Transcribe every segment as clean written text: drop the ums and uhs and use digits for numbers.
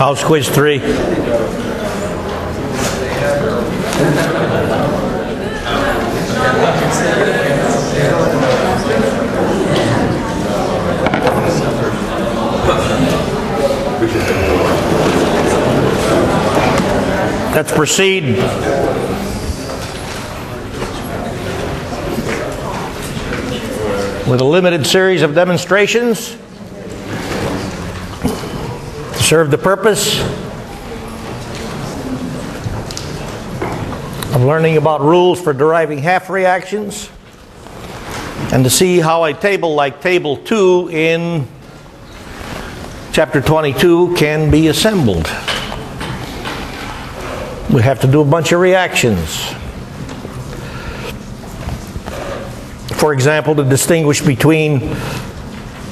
I'll squish 3. Let's proceed with a limited series of demonstrations to serve the purpose of learning about rules for deriving half reactions and to see how a table like Table 2 in Chapter 22 can be assembled. We have to do a bunch of reactions. For example, to distinguish between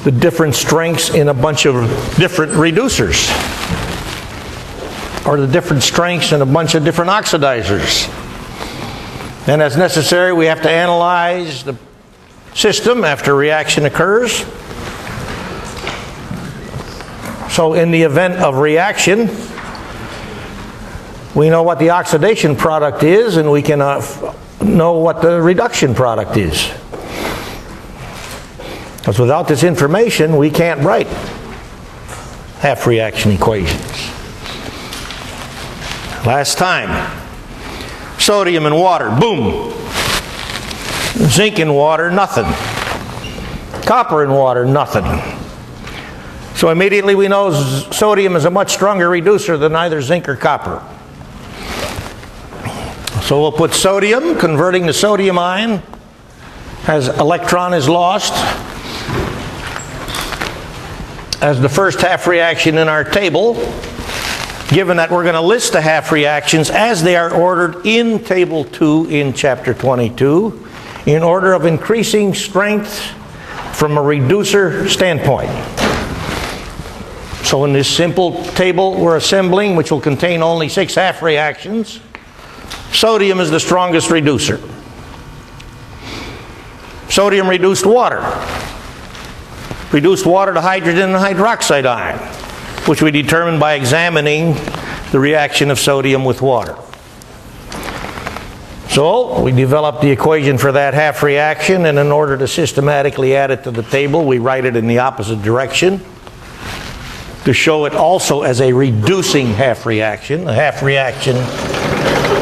the different strengths in a bunch of different reducers, or the different strengths in a bunch of different oxidizers. And as necessary, we have to analyze the system after reaction occurs. So in the event of reaction, we know what the oxidation product is, and we can know what the reduction product is. Because without this information, we can't write half reaction equations. Last time, sodium and water, boom. Zinc and water, nothing. Copper and water, nothing. So immediately we know sodium is a much stronger reducer than either zinc or copper. So we'll put sodium, converting to sodium ion, as electron is lost, as the first half reaction in our table, given that we're going to list the half reactions as they are ordered in Table 2 in Chapter 22, in order of increasing strength from a reducer standpoint. So in this simple table we're assembling, which will contain only 6 half reactions, sodium is the strongest reducer. Sodium reduced water. Reduced water to hydrogen and hydroxide ion, which we determined by examining the reaction of sodium with water. So we developed the equation for that half reaction, and in order to systematically add it to the table, we write it in the opposite direction to show it also as a reducing half reaction, a half reaction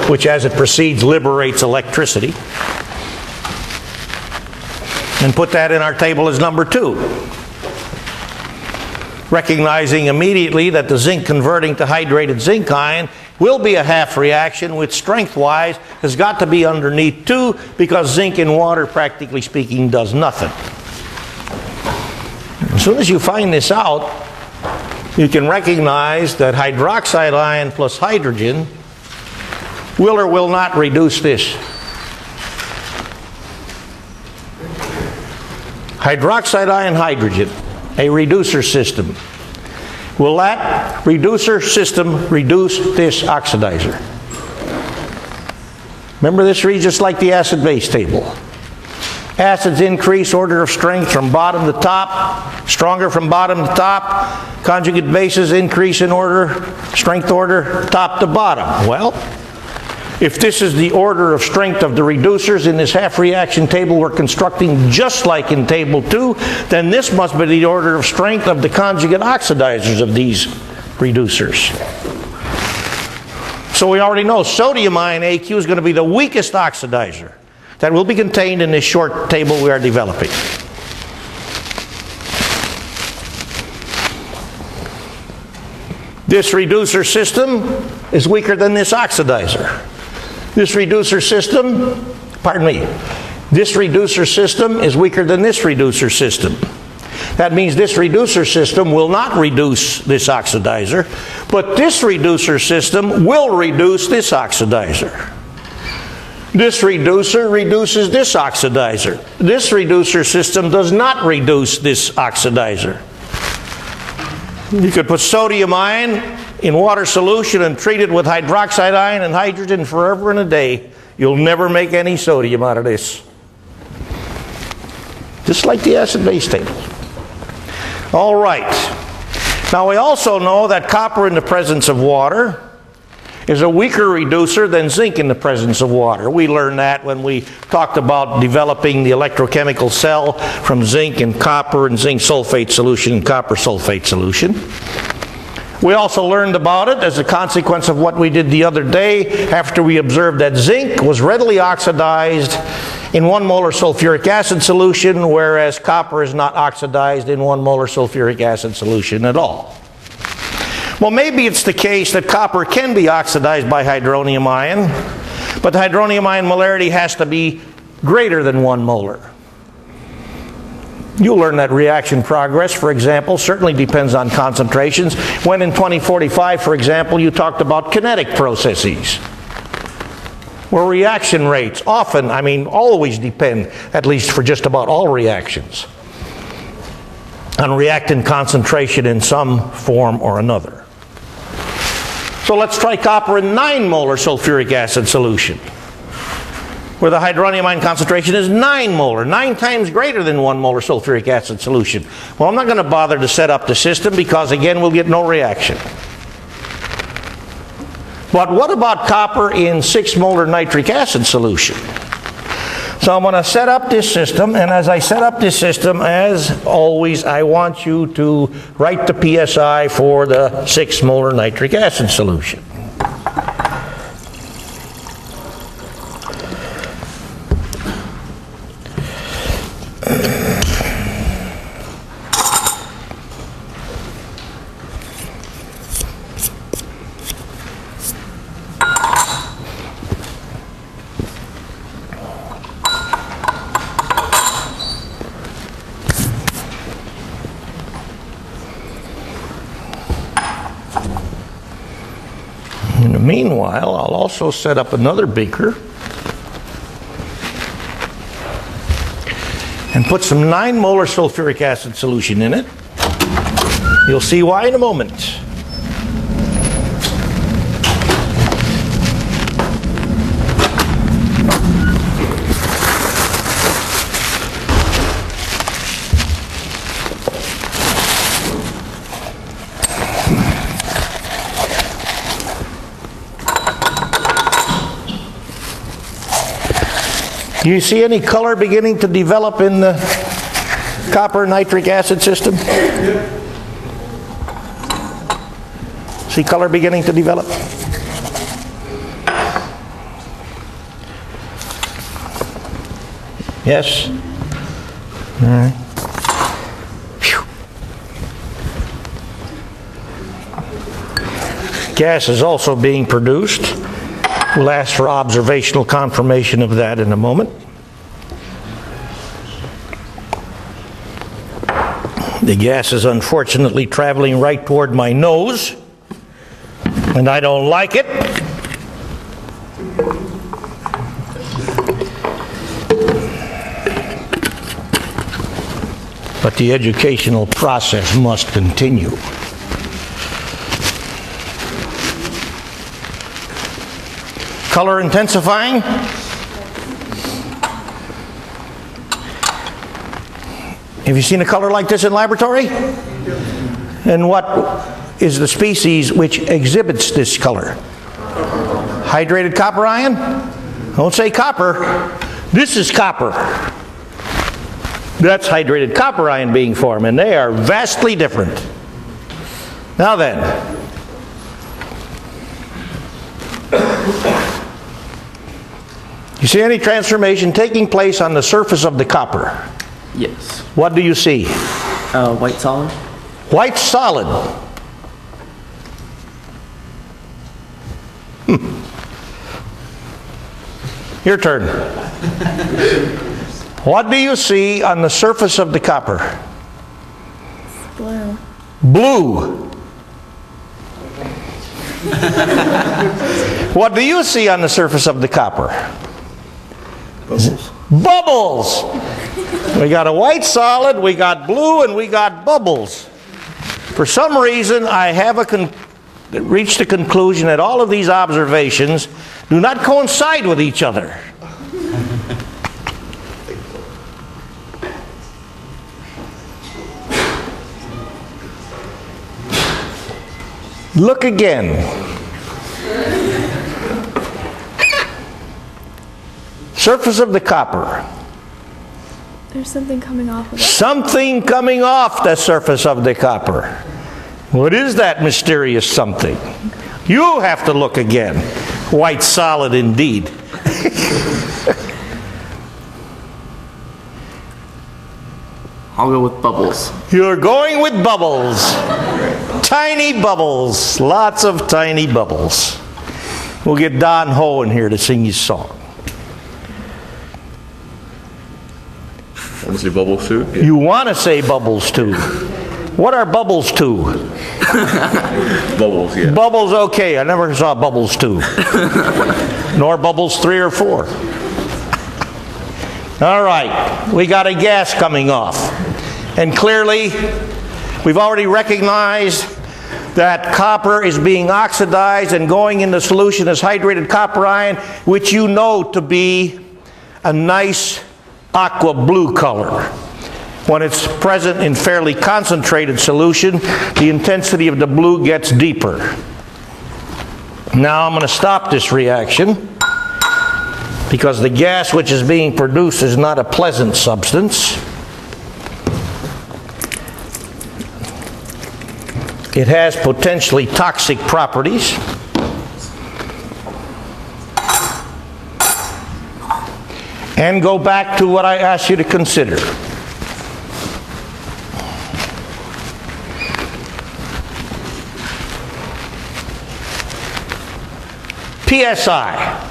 which as it proceeds liberates electricity, and put that in our table as number 2. Recognizing immediately that the zinc converting to hydrated zinc ion will be a half reaction, which strength-wise has got to be underneath 2, because zinc in water, practically speaking, does nothing. As soon as you find this out, you can recognize that hydroxide ion plus hydrogen will or will not reduce this. Hydroxide ion hydrogen, a reducer system. Will that reducer system reduce this oxidizer? Remember, this reads just like the acid-base table. Acids increase order of strength from bottom to top, stronger from bottom to top. Conjugate bases increase in order, strength order, top to bottom. Well, if this is the order of strength of the reducers in this half reaction table we're constructing just like in Table 2, then this must be the order of strength of the conjugate oxidizers of these reducers. So we already know sodium ion AQ is going to be the weakest oxidizer that will be contained in this short table we are developing. This reducer system is weaker than this oxidizer. This reducer system, this reducer system is weaker than this reducer system. That means this reducer system will not reduce this oxidizer, but this reducer system will reduce this oxidizer. This reducer reduces this oxidizer. This reducer system does not reduce this oxidizer. You could put sodium ion in water solution and treat it with hydroxide ion and hydrogen forever and a day. You'll never make any sodium out of this. Just like the acid-base table. All right. Now we also know that copper in the presence of water is a weaker reducer than zinc in the presence of water. We learned that when we talked about developing the electrochemical cell from zinc and zinc sulfate solution and copper sulfate solution. We also learned about it as a consequence of what we did the other day after we observed that zinc was readily oxidized in 1 molar sulfuric acid solution, whereas copper is not oxidized in 1 molar sulfuric acid solution at all. Well, maybe it's the case that copper can be oxidized by hydronium ion, but the hydronium ion molarity has to be greater than 1 molar. You'll learn that reaction progress, for example, certainly depends on concentrations. When in 2045, for example, you talked about kinetic processes, where reaction rates often, always depend, at least for just about all reactions, on reactant concentration in some form or another. So let's try copper in 9 molar sulfuric acid solution, where the hydronium ion concentration is 9 molar, 9 times greater than 1 molar sulfuric acid solution. Well, I'm not going to bother to set up the system because, again, we'll get no reaction. But what about copper in 6 molar nitric acid solution? So I'm going to set up this system, and as I set up this system, as always, I want you to write the PSI for the 6 molar nitric acid solution. Meanwhile, I'll also set up another beaker and put some 9 molar sulfuric acid solution in it. You'll see why in a moment. Do you see any color beginning to develop in the copper nitric acid system? See color beginning to develop? Yes? All right. Phew. Gas is also being produced. We'll ask for observational confirmation of that in a moment. The gas is unfortunately traveling right toward my nose, and I don't like it. But the educational process must continue. Color intensifying. Have you seen a color like this in laboratory? And what is the species which exhibits this color? Hydrated copper ion? Don't say copper. This is copper. That's hydrated copper ion being formed, and they are vastly different. Now then, you see any transformation taking place on the surface of the copper? Yes. What do you see? White solid. White solid. Your turn. What do you see on the surface of the copper? Blue. Blue. What do you see on the surface of the copper? Bubbles. Bubbles. We got a white solid, we got blue, and we got bubbles. For some reason, I have reached the conclusion that all of these observations do not coincide with each other. Look again. Surface of the copper. There's something coming off of it. Something coming off the surface of the copper. What is that mysterious something? You have to look again. White solid indeed. I'll go with bubbles. You're going with bubbles. Tiny bubbles. Lots of tiny bubbles. We'll get Don Ho in here to sing his song. Want to say bubbles too? Yeah. You want to say bubbles too. What are bubbles too? Bubbles, yeah. Bubbles, okay. I never saw bubbles 2. Nor bubbles 3 or 4. All right. We got a gas coming off. And clearly, we've already recognized that copper is being oxidized and going into solution as hydrated copper ion, which you know to be a nice aqua blue color. When it's present in fairly concentrated solution, the intensity of the blue gets deeper. Now I'm going to stop this reaction because the gas which is being produced is not a pleasant substance. It has potentially toxic properties. And go back to what I asked you to consider. PSI.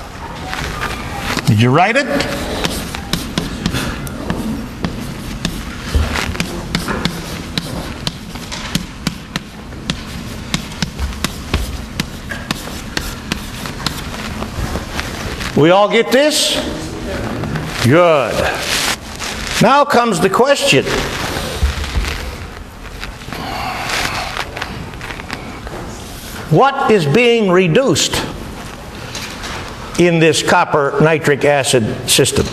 Did you write it? We all get this? Good. Now comes the question. What is being reduced in this copper nitric acid system?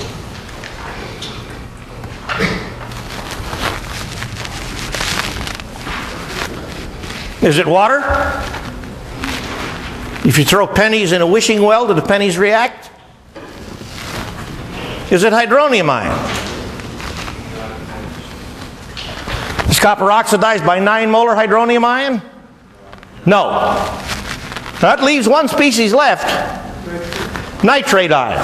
Is it water? If you throw pennies in a wishing well, do the pennies react? Is it hydronium ion? Is copper oxidized by 9 molar hydronium ion? No. That leaves one species left. Nitrate ion.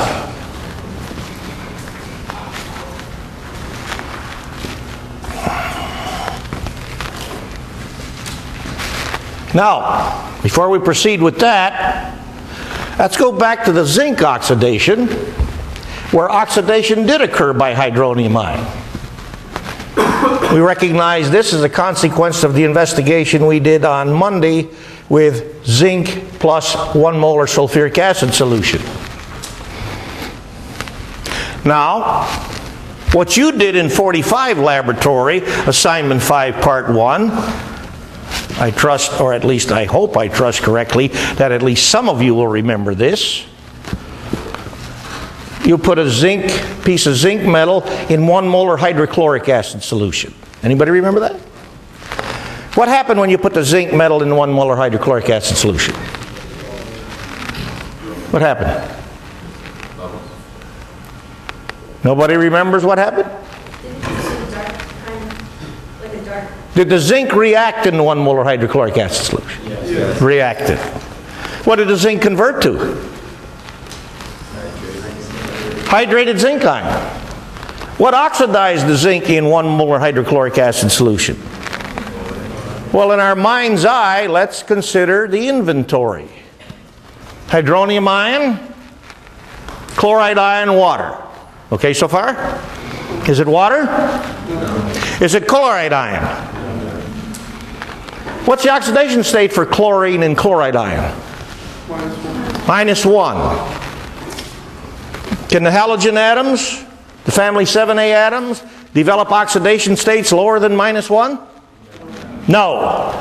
Now, before we proceed with that, let's go back to the zinc oxidation, where oxidation did occur by hydronium ion. We recognize this as a consequence of the investigation we did on Monday with zinc plus 1 molar sulfuric acid solution. Now, what you did in 45 laboratory, assignment 5, part 1, I trust, or at least I hope I trust correctly, that at least some of you will remember this. You put a piece of zinc metal in 1 molar hydrochloric acid solution. Anybody remember that? What happened when you put the zinc metal in 1 molar hydrochloric acid solution? What happened? Nobody remembers what happened? Did the zinc react in 1 molar hydrochloric acid solution? Yes. Reacted. What did the zinc convert to? Hydrated zinc ion. What oxidized the zinc in 1 molar hydrochloric acid solution? Well, in our mind's eye, let's consider the inventory. Hydronium ion, chloride ion, water. Okay so far? Is it water? Is it chloride ion? What's the oxidation state for chlorine and chloride ion? -1. Can the halogen atoms, the family 7A atoms, develop oxidation states lower than -1? No.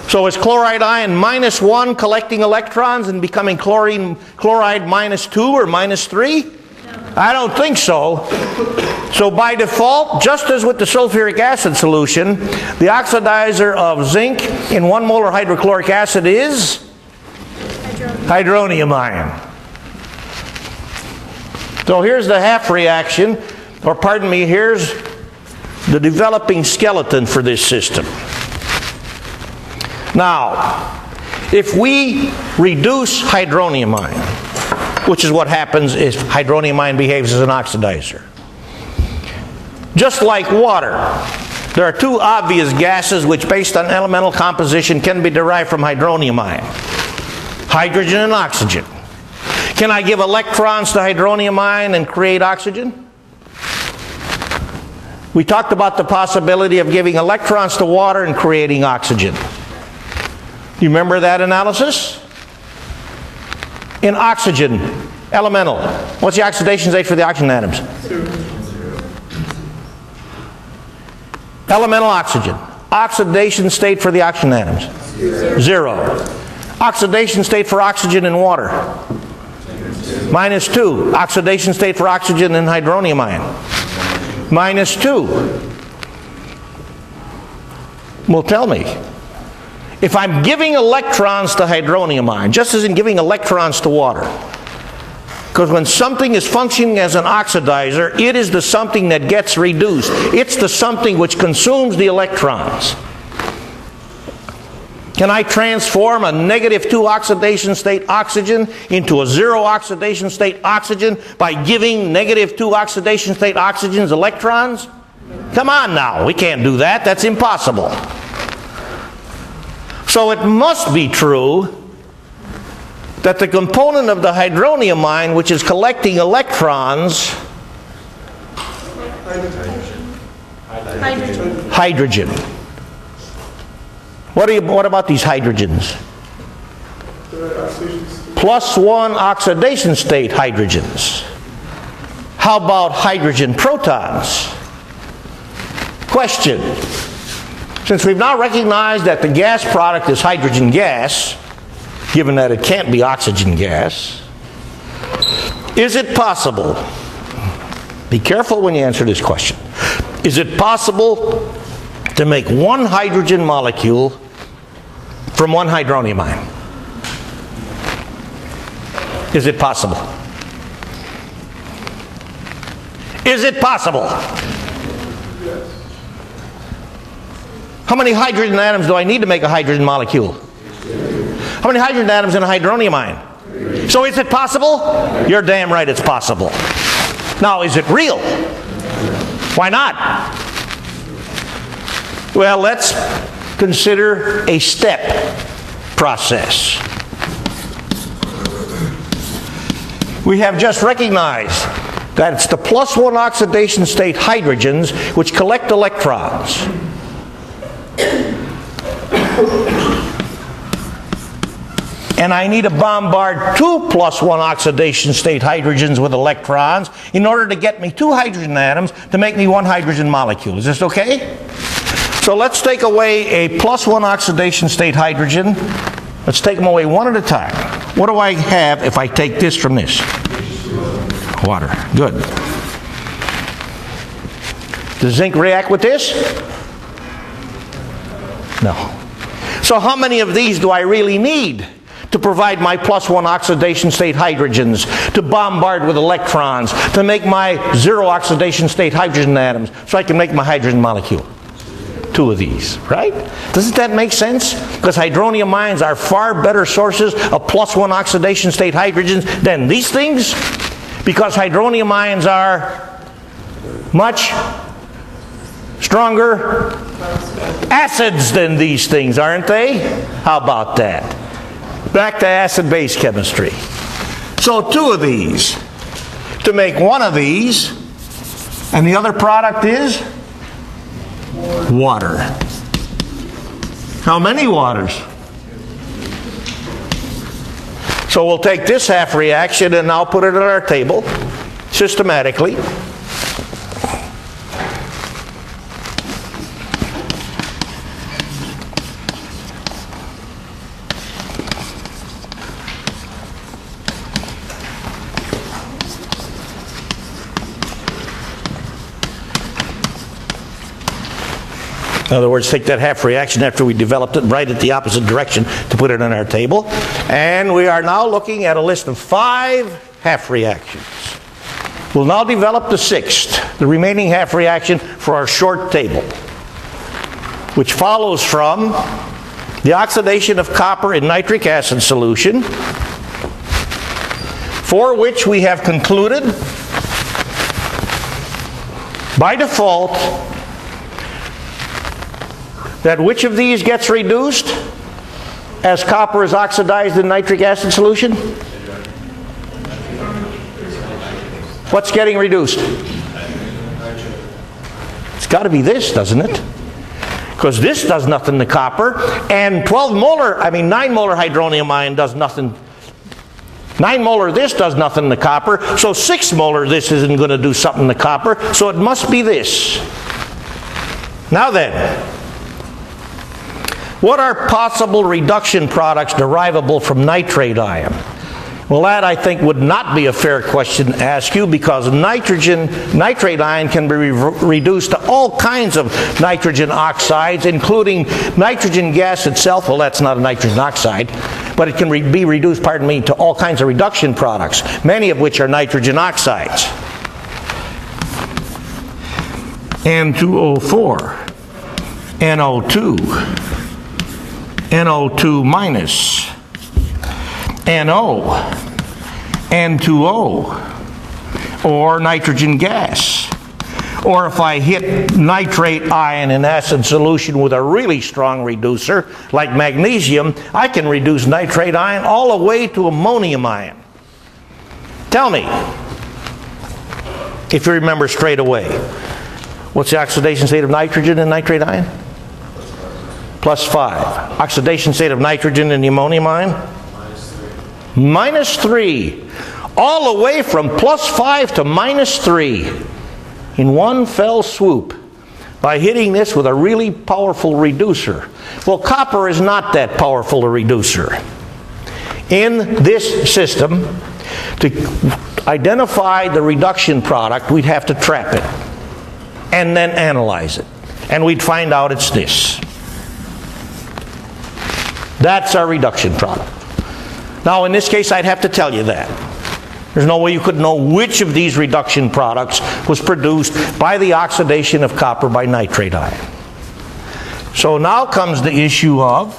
So is chloride ion -1 collecting electrons and becoming chloride -2 or -3? I don't think so. So by default, just as with the sulfuric acid solution, the oxidizer of zinc in 1 molar hydrochloric acid is hydronium ion. So here's the half reaction, or pardon me, here's the developing skeleton for this system. Now, if we reduce hydronium ion, which is what happens if hydronium ion behaves as an oxidizer, just like water, there are two obvious gases which, based on elemental composition, can be derived from hydronium ion: hydrogen and oxygen. Can I give electrons to hydronium ion and create oxygen? We talked about the possibility of giving electrons to water and creating oxygen. You remember that analysis? In oxygen, elemental, what's the oxidation state for the oxygen atoms? Elemental oxygen. Oxidation state for the oxygen atoms? 0. Oxidation state for oxygen in water? -2. Oxidation state for oxygen in hydronium ion? -2. Well, tell me, if I'm giving electrons to hydronium ion, just as in giving electrons to water, because when something is functioning as an oxidizer, it is the something that gets reduced. It's the something which consumes the electrons. Can I transform a -2 oxidation state oxygen into a 0 oxidation state oxygen by giving -2 oxidation state oxygens electrons? Come on now, we can't do that. That's impossible. So it must be true that the component of the hydronium ion which is collecting electrons, hydrogen. What about these hydrogens? +1 oxidation state hydrogens. How about hydrogen protons? Question. Since we've now recognized that the gas product is hydrogen gas, given that it can't be oxygen gas, is it possible, be careful when you answer this question, is it possible to make one hydrogen molecule from one hydronium ion? Is it possible? Is it possible? How many hydrogen atoms do I need to make a hydrogen molecule? How many hydrogen atoms in a hydronium ion? So is it possible? You're damn right it's possible. Now, is it real? Why not? Well, let's consider a step process. We have just recognized that it's the +1 oxidation state hydrogens which collect electrons. And I need to bombard 2 +1 oxidation state hydrogens with electrons in order to get me 2 hydrogen atoms to make me 1 hydrogen molecule. Is this okay? So let's take away a +1 oxidation state hydrogen. Let's take them away one at a time. What do I have if I take this from this? Water. Good. Does zinc react with this? No. So how many of these do I really need to provide my +1 oxidation state hydrogens, to bombard with electrons, to make my 0 oxidation state hydrogen atoms, so I can make my hydrogen molecule? 2 of these, right? Doesn't that make sense? Because hydronium ions are far better sources of +1 oxidation state hydrogens than these things, because hydronium ions are much stronger acids than these things, aren't they? How about that? Back to acid-base chemistry. So 2 of these to make 1 of these, and the other product is water. How many waters? So we'll take this half reaction and I'll put it on our table systematically. In other words, take that half reaction after we developed it, write it the opposite direction to put it on our table. And we are now looking at a list of 5 half reactions. We'll now develop the 6th, the remaining half reaction for our short table, which follows from the oxidation of copper in nitric acid solution, for which we have concluded by default that which of these gets reduced as copper is oxidized in nitric acid solution? What's getting reduced? It's got to be this, doesn't it? Because this does nothing to copper, and 9 molar hydronium ion does nothing. 9 molar this does nothing to copper, so 6 molar this isn't going to do something to copper, so it must be this. Now then, what are possible reduction products derivable from nitrate ion? Well, that I think would not be a fair question to ask you, because nitrate ion can be reduced to all kinds of nitrogen oxides, including nitrogen gas itself. Well, that's not a nitrogen oxide, but it can be reduced, to all kinds of reduction products, many of which are nitrogen oxides. N2O4, NO2, NO2 minus, NO, N2O, or nitrogen gas. Or if I hit nitrate ion in acid solution with a really strong reducer, like magnesium, I can reduce nitrate ion all the way to ammonium ion. Tell me, if you remember straight away, what's the oxidation state of nitrogen in nitrate ion? +5. Oxidation state of nitrogen in the ammonium ion? -3. All the way from +5 to -3 in one fell swoop by hitting this with a really powerful reducer. Well, copper is not that powerful a reducer. In this system, to identify the reduction product, we'd have to trap it and then analyze it. And we'd find out it's this. That's our reduction product. Now, in this case, I'd have to tell you that. There's no way you could know which of these reduction products was produced by the oxidation of copper by nitrate ion. So now comes the issue of,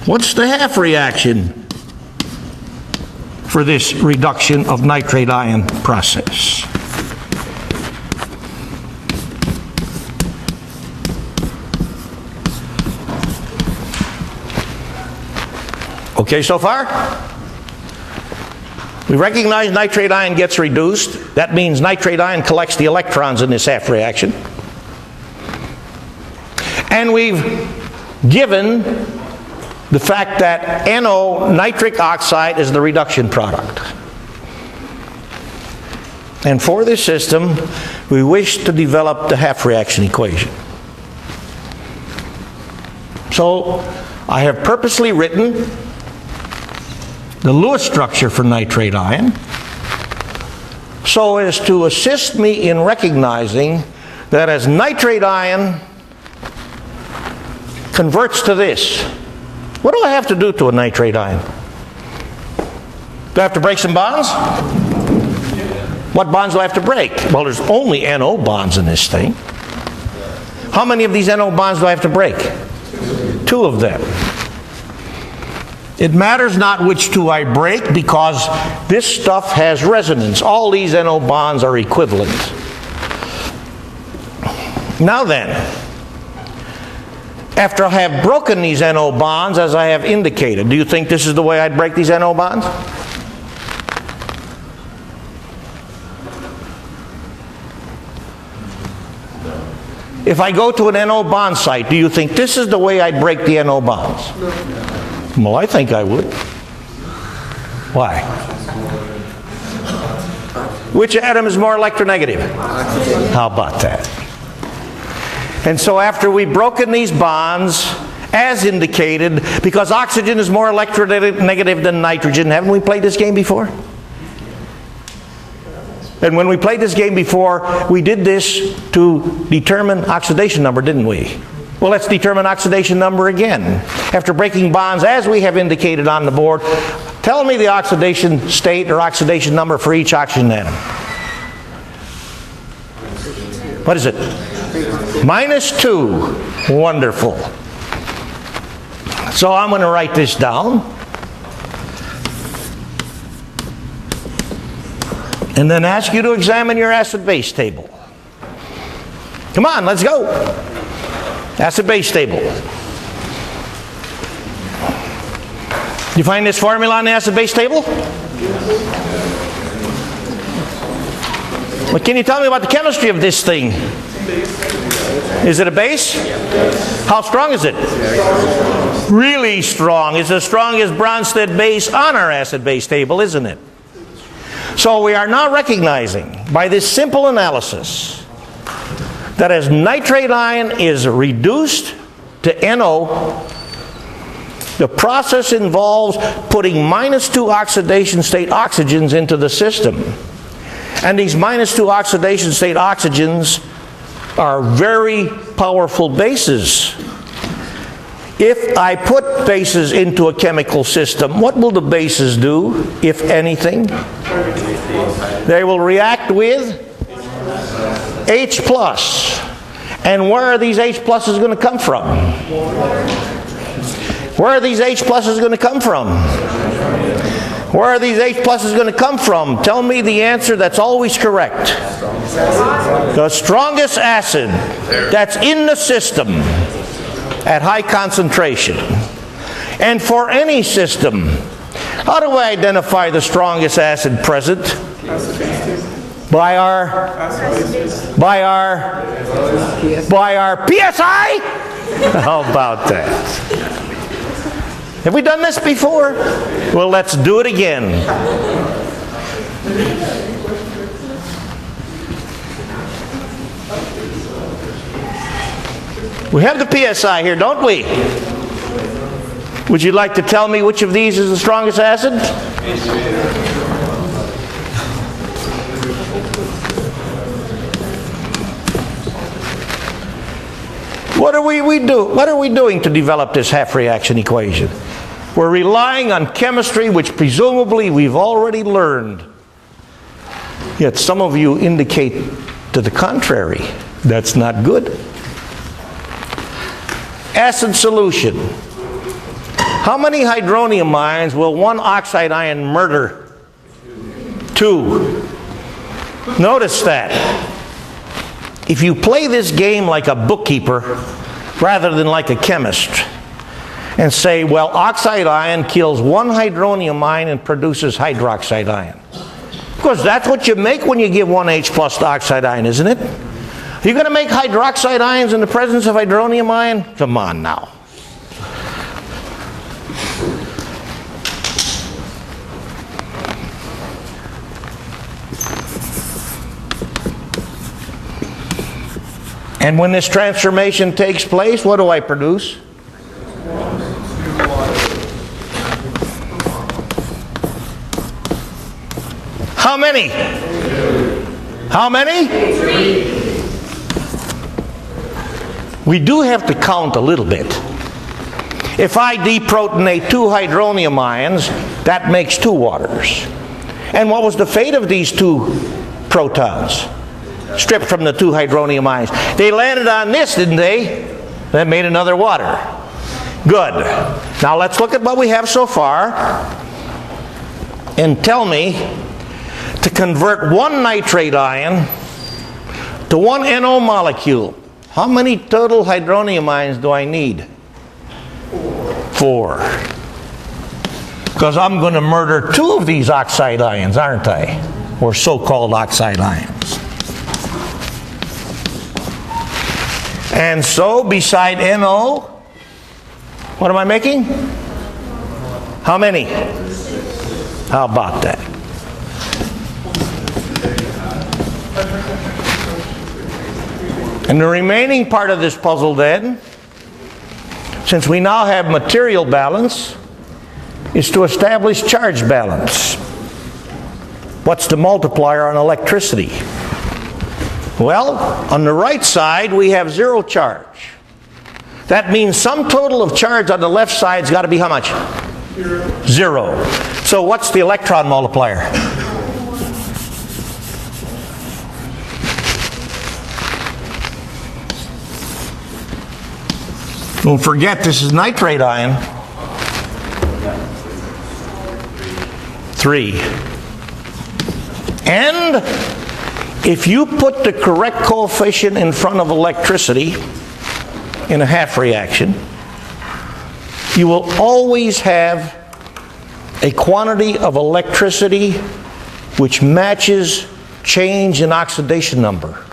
what's the half reaction for this reduction of nitrate ion process? Okay so far? We recognize nitrate ion gets reduced. That means nitrate ion collects the electrons in this half reaction. And we've given the fact that NO, nitric oxide, is the reduction product. And for this system, we wish to develop the half reaction equation. So I have purposely written the Lewis structure for nitrate ion so as to assist me in recognizing that as nitrate ion converts to this, what do I have to do to a nitrate ion? Do I have to break some bonds? What bonds do I have to break? Well, there's only NO bonds in this thing. How many of these NO bonds do I have to break? 2 of them. It matters not which 2 I break, because this stuff has resonance. All these NO bonds are equivalent. Now then, after I have broken these NO bonds, as I have indicated, do you think this is the way I'd break these NO bonds? If I go to an NO bond site, do you think this is the way I'd break the NO bonds? Well, I think I would. Why? Which atom is more electronegative? How about that? And so after we've broken these bonds, as indicated, because oxygen is more electronegative than nitrogen, haven't we played this game before? And when we played this game before, we did this to determine oxidation number, didn't we? Well, let's determine oxidation number again. After breaking bonds, as we have indicated on the board, tell me the oxidation state or oxidation number for each oxygen atom. What is it? -2. Wonderful. So I'm going to write this down. And then ask you to examine your acid-base table. Come on, let's go. Acid-base table. You find this formula on the acid-base table? What can you tell me about the chemistry of this thing? Is it a base? How strong is it? Really strong. It's as strong as Bronsted base on our acid-base table, isn't it? So we are now recognizing by this simple analysis that as nitrate ion is reduced to NO, the process involves putting -2 oxidation state oxygens into the system. And these -2 oxidation state oxygens are very powerful bases. If I put bases into a chemical system, what will the bases do, if anything? They will react with H+. And where are these H pluses going to come from? Where are these H pluses going to come from? Where are these H pluses going to come from? Tell me the answer that's always correct. The strongest acid that's in the system at high concentration. And for any system, how do I identify the strongest acid present? By our PSI? How about that? Have we done this before? Well, let's do it again. We have the PSI here, don't we? Would you like to tell me which of these is the strongest acid? What are we doing to develop this half reaction equation? We're relying on chemistry which presumably we've already learned. Yet some of you indicate to the contrary. That's not good. Acid solution. How many hydronium ions will one oxide ion murder? 2. Notice that. If you play this game like a bookkeeper rather than like a chemist and say, well, oxide ion kills one hydronium ion and produces hydroxide ion. Because that's what you make when you give one H+ to oxide ion, isn't it? Are you going to make hydroxide ions in the presence of hydronium ion? Come on now. And when this transformation takes place, what do I produce? How many? How many? 3. We do have to count a little bit. If I deprotonate 2 hydronium ions, that makes 2 waters. And what was the fate of these 2 protons? Stripped from the 2 hydronium ions. They landed on this, didn't they? That made another water. Good. Now let's look at what we have so far and tell me to convert 1 nitrate ion to 1 NO molecule. How many total hydronium ions do I need? 4. Because I'm going to murder 2 of these oxide ions, aren't I? Or so-called oxide ions. And so, beside NO, what am I making? How many? How about that? And the remaining part of this puzzle then, since we now have material balance, is to establish charge balance. What's the multiplier on electricity? Well, on the right side, we have zero charge. That means sum total of charge on the left side's got to be how much? Zero. So what's the electron multiplier? Don't forget, this is nitrate ion. 3. And if you put the correct coefficient in front of electricity in a half reaction, you will always have a quantity of electricity which matches change in oxidation number.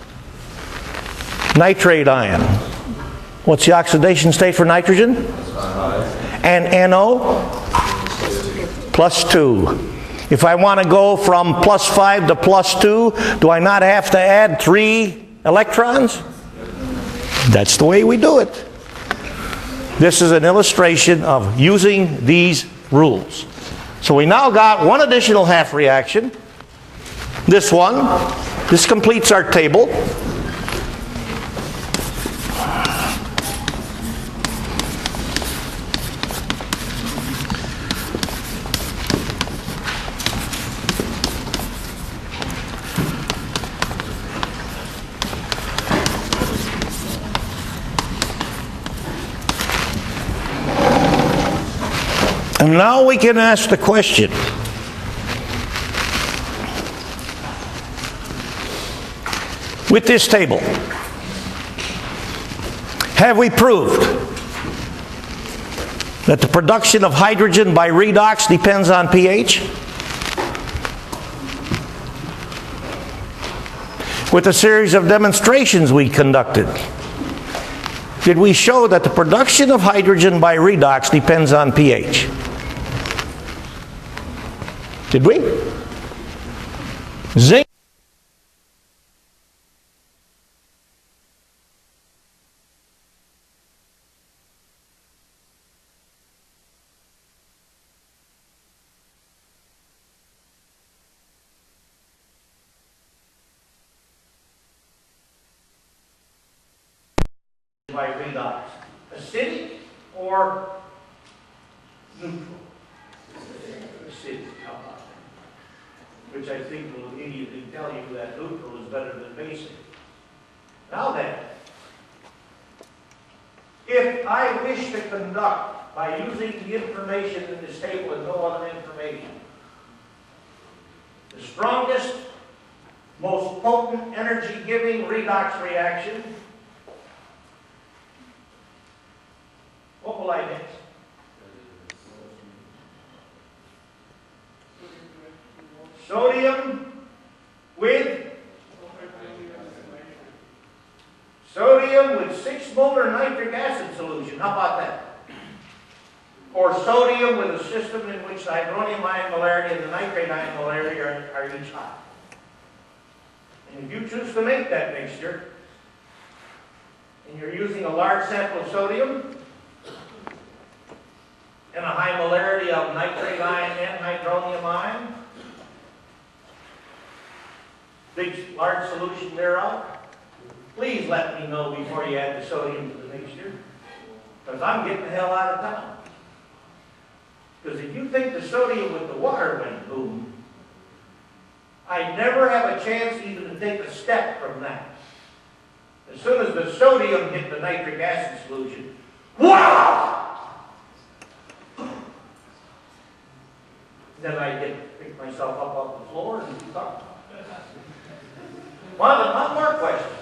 Nitrate ion. What's the oxidation state for nitrogen? And NO? +2. If I want to go from +5 to +2, do I not have to add 3 electrons? That's the way we do it. This is an illustration of using these rules. So we now got one additional half reaction. This one. This completes our table. And now we can ask the question, with this table, have we proved that the production of hydrogen by redox depends on pH? With a series of demonstrations we conducted, did we show that the production of hydrogen by redox depends on pH? Did we? Zinc. By redox. Acidic or neutral? Acidic, how about that? Which I think will immediately tell you that neutral is better than basic. Now then, if I wish to conduct, by using the information in this table and no other information, the strongest, most potent energy-giving redox reaction, what will I mix? Sodium with 6 molar nitric acid solution. How about that? Or sodium with a system in which the hydronium ion molarity and the nitrate ion molarity are each high. And if you choose to make that mixture, and you're using a large sample of sodium, and a high molarity of nitrate ion and hydronium ion, big, large solution thereof, please let me know before you add the sodium to the mixture, because I'm getting the hell out of town. Because if you think the sodium with the water went boom, I never have a chance even to take a step from that. As soon as the sodium hit the nitric acid solution, wow! Then I pick myself up off the floor and talk. One more question.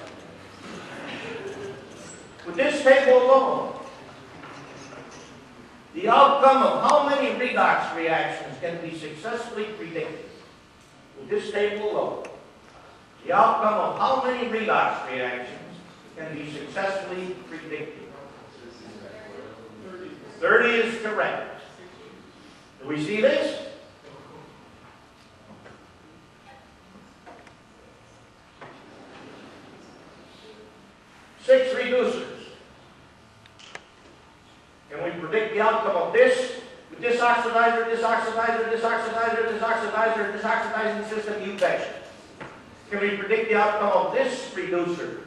With this table alone, the outcome of how many redox reactions can be successfully predicted? With this table alone, the outcome of how many redox reactions can be successfully predicted? 30 is correct. Do we see this? Six reducers. Can we predict the outcome of this With this oxidizer, this oxidizer, this oxidizer, this oxidizer, this oxidizing system, you betcha. Can we predict the outcome of this reducer?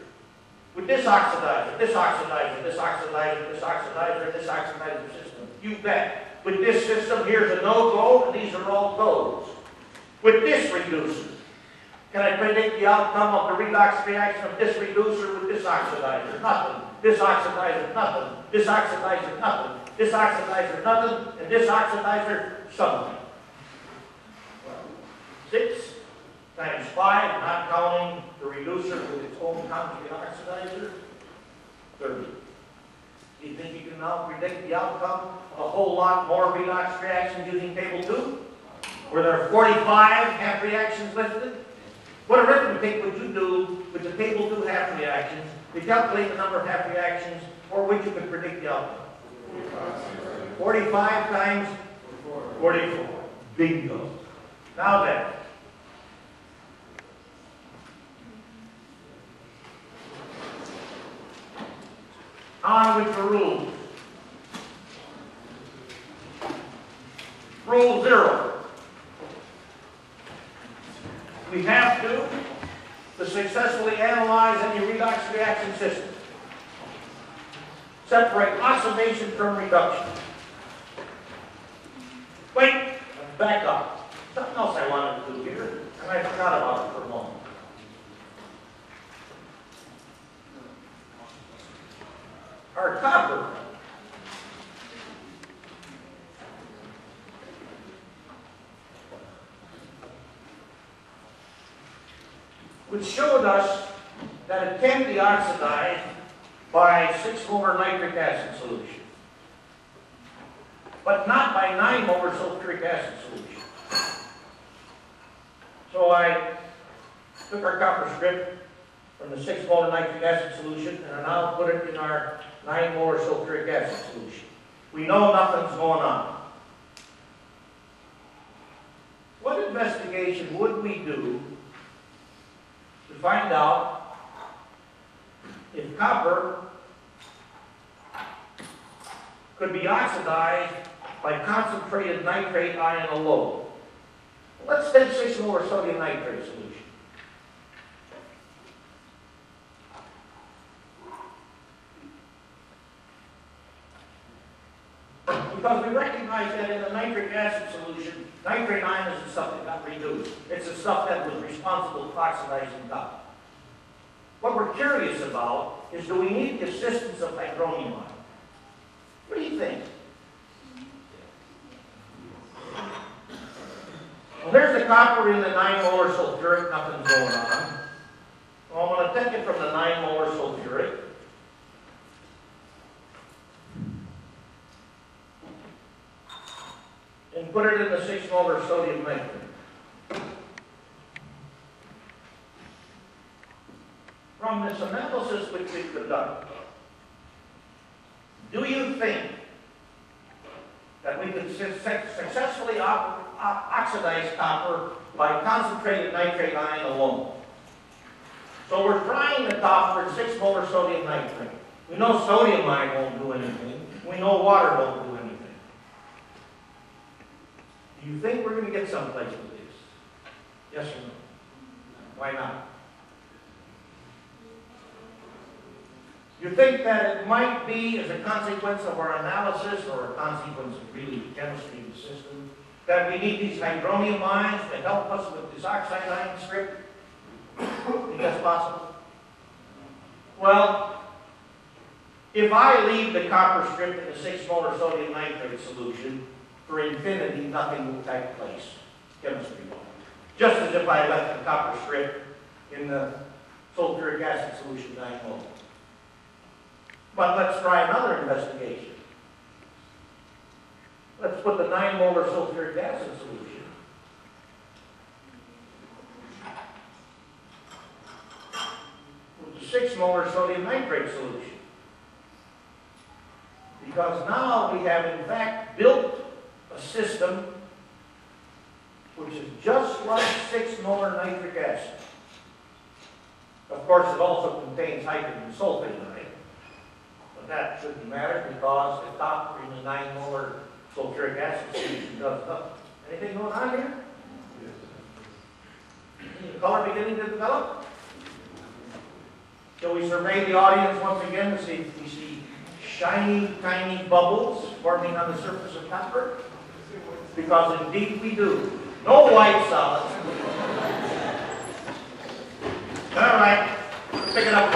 With this oxidizer, this oxidizer, this oxidizer, this oxidizer, this oxidizer system, you bet. With this system, here's a no-go, and these are all goes. With this reducer, can I predict the outcome of the redox reaction of this reducer with this oxidizer? Nothing. This oxidizer, nothing. This oxidizer, nothing. This oxidizer, nothing. And this oxidizer, something. 6 times 5, not counting the reducer with its own conjugate oxidizer, 30. Do you think you can now predict the outcome of a whole lot more redox reactions using table 2? Where there are 45 half reactions listed? What arithmetic would you do with the table 2 half reactions to calculate the number of half reactions for which you could predict the outcome? 45 times 44. Bingo. Now then, on with the rules. Rule 0. We have to successfully analyze any redox reaction system. Separate oxidation from reduction. Wait, back up. Something else I wanted to do here, and I forgot about it for a moment. Our copper which showed us that it can be oxidized by 6 molar nitric acid solution, but not by 9 molar sulfuric acid solution. So I took our copper strip from the 6 molar nitric acid solution and I now put it in our 9 molar sulfuric acid solution. We know nothing's going on. What investigation would we do to find out if copper could be oxidized by concentrated nitrate ion alone? Let's take 6 molar sodium nitrate solution. Because we recognize that in the nitric acid solution, nitrate ion is the stuff that got reduced. It's the stuff that was responsible for oxidizing copper. What we're curious about is, do we need the assistance of hydronium ion? What do you think? Well, there's the copper in the 9 molar sulfuric, nothing's going on. Well, I'm going to take it from the 9 molar sulfuric. And put it in the 6 molar sodium nitrate. From this analysis which we conduct, do you think that we could successfully oxidize copper by concentrated nitrate ion alone? So we're trying the copper in 6 molar sodium nitrate. We know sodium ion won't do anything. We know water won't do anything. Do you think we're going to get someplace with this? Yes or no? Why not? You think that it might be as a consequence of our analysis or a consequence of really the chemistry of the system that we need these hydronium ions to help us with this oxide ion strip? Think that's possible? Well, if I leave the copper strip in the 6 molar sodium nitrate solution, for infinity, nothing will take place, chemistry-wise. Just as if I left the copper strip in the sulfuric acid solution 9 molar. But let's try another investigation. Let's put the 9 molar sulfuric acid solution with the 6 molar sodium nitrate solution. Because now we have in fact built a system which is just like 6 molar nitric acid. Of course, it also contains hydrogen sulfide, but that shouldn't matter because the copper in the 9 molar sulfuric acid solution does. Anything going on here? Any color beginning to develop? Shall we survey the audience once again to see if we see shiny, tiny bubbles forming on the surface of copper? Because indeed we do. No white solids. All right, pick it up.